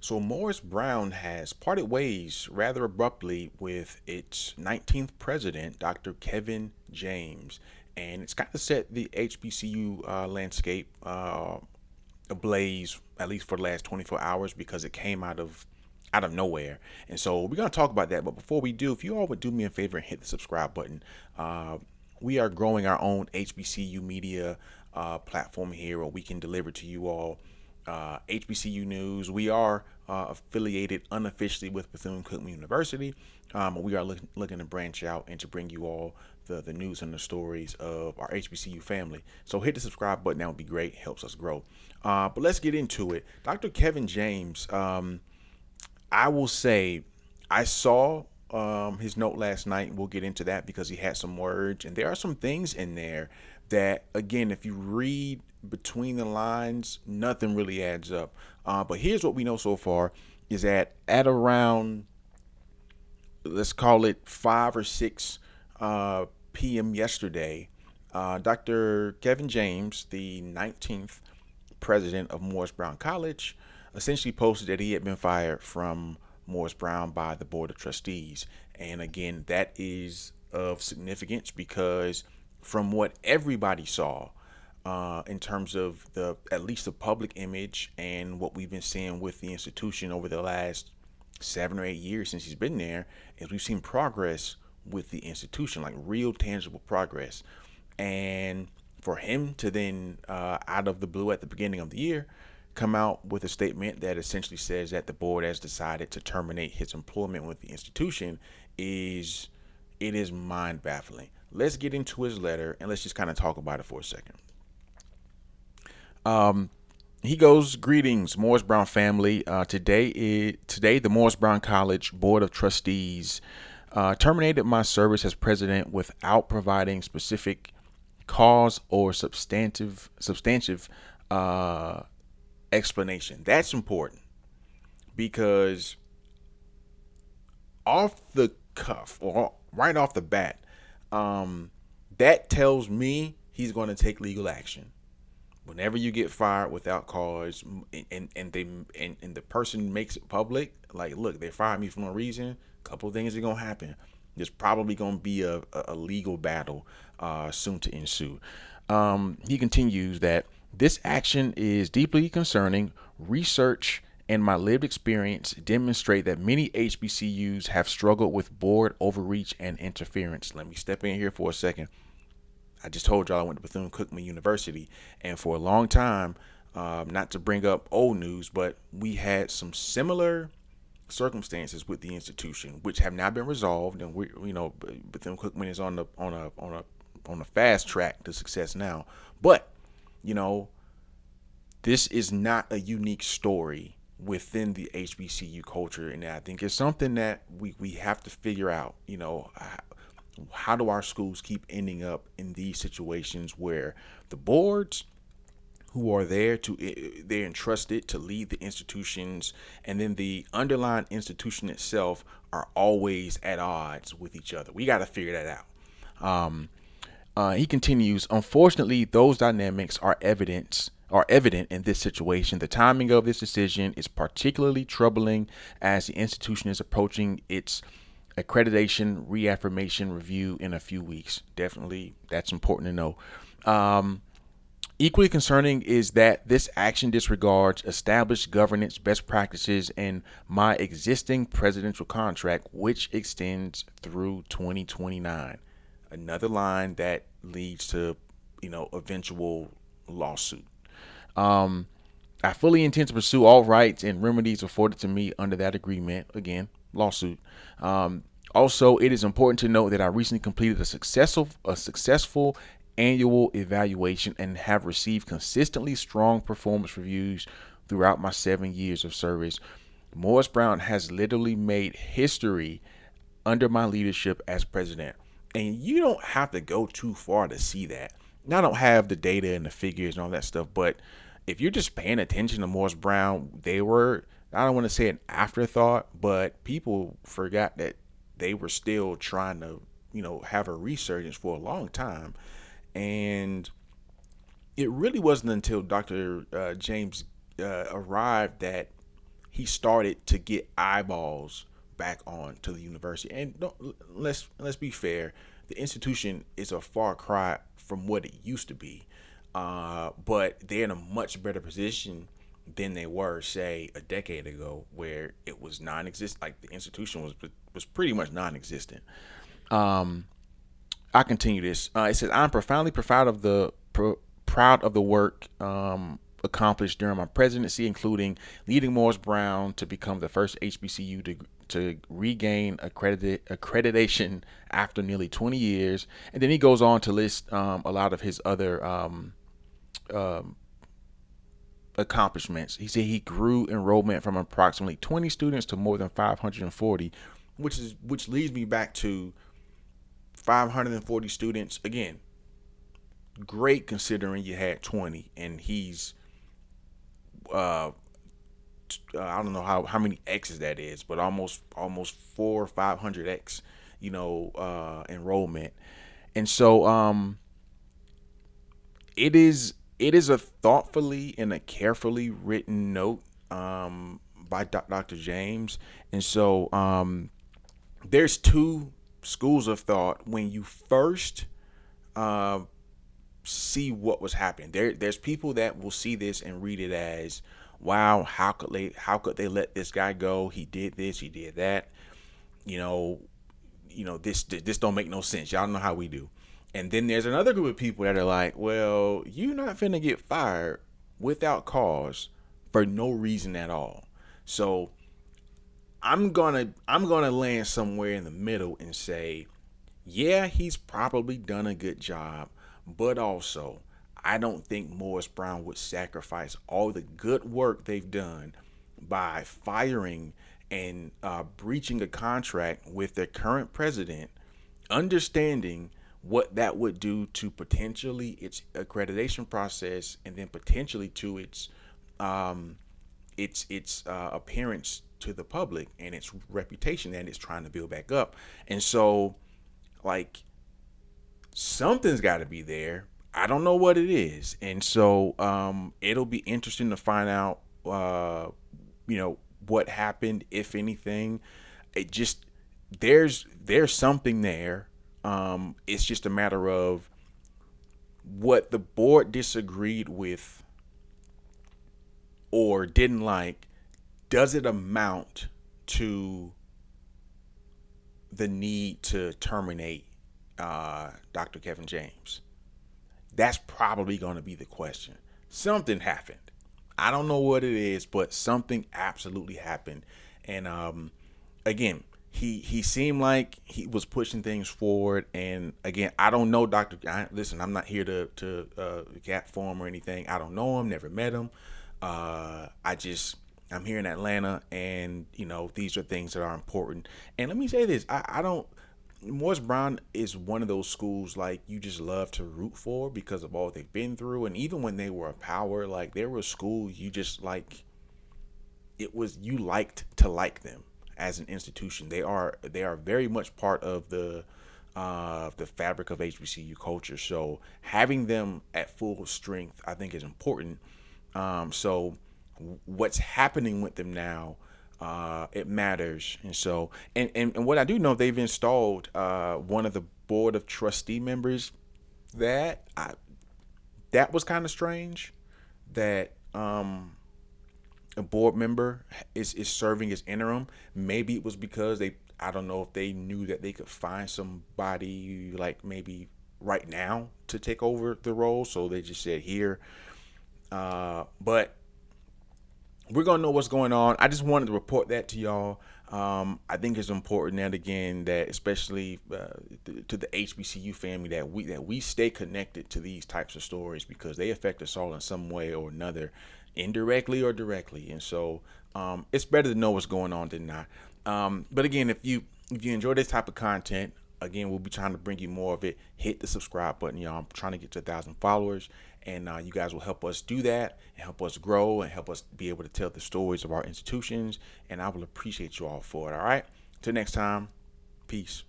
So Morris Brown has parted ways rather abruptly with its 19th president, Dr. Kevin James, and it's kind of set the HBCU landscape ablaze, at least for the last 24 hours, because it came out of nowhere. And so we're gonna talk about that. But before we do, if you all would do me a favor and hit the subscribe button, uh, we are growing our own HBCU media platform here, where we can deliver to you all HBCU news. We are affiliated unofficially with Bethune-Cookman University. We are looking to branch out and to bring you all the news and the stories of our HBCU family. So hit the subscribe button. That would be great. Helps us grow. But let's get into it. Dr. Kevin James, I will say, I saw his note last night. We'll get into that because he had some words, and there are some things in there that, again, if you read between the lines, nothing really adds up. But here's what we know so far: is that at around, let's call it 5 or 6 p.m. yesterday, Dr. Kevin James, the 19th president of Morris Brown College, essentially posted that he had been fired from Morris Brown by the Board of Trustees. And again, that is of significance because from what everybody saw, in terms of the at least the public image and what we've been seeing with the institution over the last 7 or 8 years since he's been there, is we've seen progress with the institution, like real tangible progress. And for him to then, out of the blue at the beginning of the year, come out with a statement that essentially says that the board has decided to terminate his employment with the institution is it is mind baffling. Let's get into his letter and let's just kind of talk about it for a second. He goes, "Greetings, Morris Brown family. Today the Morris Brown College Board of Trustees terminated my service as president without providing specific cause or substantive uh, explanation." That's important because off the cuff or right off the bat, um, that tells me he's going to take legal action. Whenever you get fired without cause, and the person makes it public, like, look, they fired me for no reason, a couple of things are gonna happen. There's probably gonna be a legal battle soon to ensue. He continues that this action is deeply concerning. Research and my lived experience demonstrate that many HBCUs have struggled with board overreach and interference. Let me step in here for a second. I just told y'all I went to Bethune-Cookman University, and for a long time, not to bring up old news, but we had some similar circumstances with the institution, which have now been resolved, and Bethune-Cookman is on a fast track to success now. But you know, this is not a unique story within the HBCU culture, and I think it's something that we have to figure out. How do our schools keep ending up in these situations where the boards who are they're entrusted to lead the institutions, and then the underlying institution itself are always at odds with each other? We got to figure that out. He continues, "Unfortunately, those dynamics are evident in this situation. The timing of this decision is particularly troubling as the institution is approaching its accreditation reaffirmation review in a few weeks." Definitely, that's important to know. Equally concerning is that this action disregards established governance best practices and my existing presidential contract, which extends through 2029. Another line that leads to, eventual lawsuit. Um, I fully intend to pursue all rights and remedies afforded to me under that agreement. Again, lawsuit. Also, it is important to note that I recently completed a successful annual evaluation and have received consistently strong performance reviews throughout my 7 years of service. Morris Brown has literally made history under my leadership as president. And you don't have to go too far to see that. Now, I don't have the data and the figures and all that stuff, but if you're just paying attention to Morris Brown, they were, I don't want to say an afterthought, but people forgot that they were still trying to, have a resurgence for a long time. And it really wasn't until Dr. James arrived that he started to get eyeballs back on to the university. And let's be fair, the institution is a far cry from what it used to be, but they're in a much better position than they were, say, a decade ago, where it was non-existent. Like the institution was pretty much non-existent. I continue this. It says, "I'm profoundly proud of the work accomplished during my presidency, including leading Morris Brown to become the first HBCU to regain accreditation after nearly 20 years." And then he goes on to list a lot of his other accomplishments. He said he grew enrollment from approximately 20 students to more than 540, which leads me back to 540 students. Again, great considering you had 20, and he's I don't know how many X's that is, but almost 400 or 500 X, enrollment. And so it is a thoughtfully and a carefully written note by Dr. James. And so there's two schools of thought when you first see what was happening. There's people that will see this and read it as, wow, how could they let this guy go? He did this, he did that. You know, this don't make no sense. Y'all know how we do. And then there's another group of people that are like, well, you're not finna get fired without cause for no reason at all. So I'm gonna land somewhere in the middle and say, yeah, he's probably done a good job, but also I don't think Morris Brown would sacrifice all the good work they've done by firing and breaching a contract with their current president, understanding what that would do to potentially its accreditation process, and then potentially to its appearance to the public and its reputation that it's trying to build back up. And so, like, something's got to be there. I don't know what it is. And so it'll be interesting to find out what happened, if anything. It just there's something there. It's just a matter of what the board disagreed with or didn't like. Does it amount to the need to terminate Dr. Kevin James? That's probably going to be the question. Something happened. I don't know what it is, but something absolutely happened. And again, he seemed like he was pushing things forward. And again, I don't know listen, I'm not here to gap for him or anything. I don't know him, never met him. I'm here in Atlanta, and these are things that are important. And let me say this, I don't. Morris Brown is one of those schools like you just love to root for because of all they've been through. And even when they were a power, like there were schools you just like. You liked to like them as an institution. They are very much part of the fabric of HBCU culture. So having them at full strength, I think, is important. So what's happening with them now, it matters. And so and what I do know, they've installed one of the board of trustee members. That was kind of strange that a board member is serving as interim. Maybe it was because I don't know if they knew that they could find somebody like maybe right now to take over the role, so they just said here. But we're gonna know what's going on. I just wanted to report that to y'all. I think it's important that, again, that especially to the HBCU family, that we stay connected to these types of stories because they affect us all in some way or another, indirectly or directly. And so it's better to know what's going on than not. But again, if you enjoy this type of content, again, we'll be trying to bring you more of it. Hit the subscribe button, y'all. I'm trying to get to 1,000 followers, and you guys will help us do that and help us grow and help us be able to tell the stories of our institutions. And I will appreciate you all for it. All right. Till next time. Peace.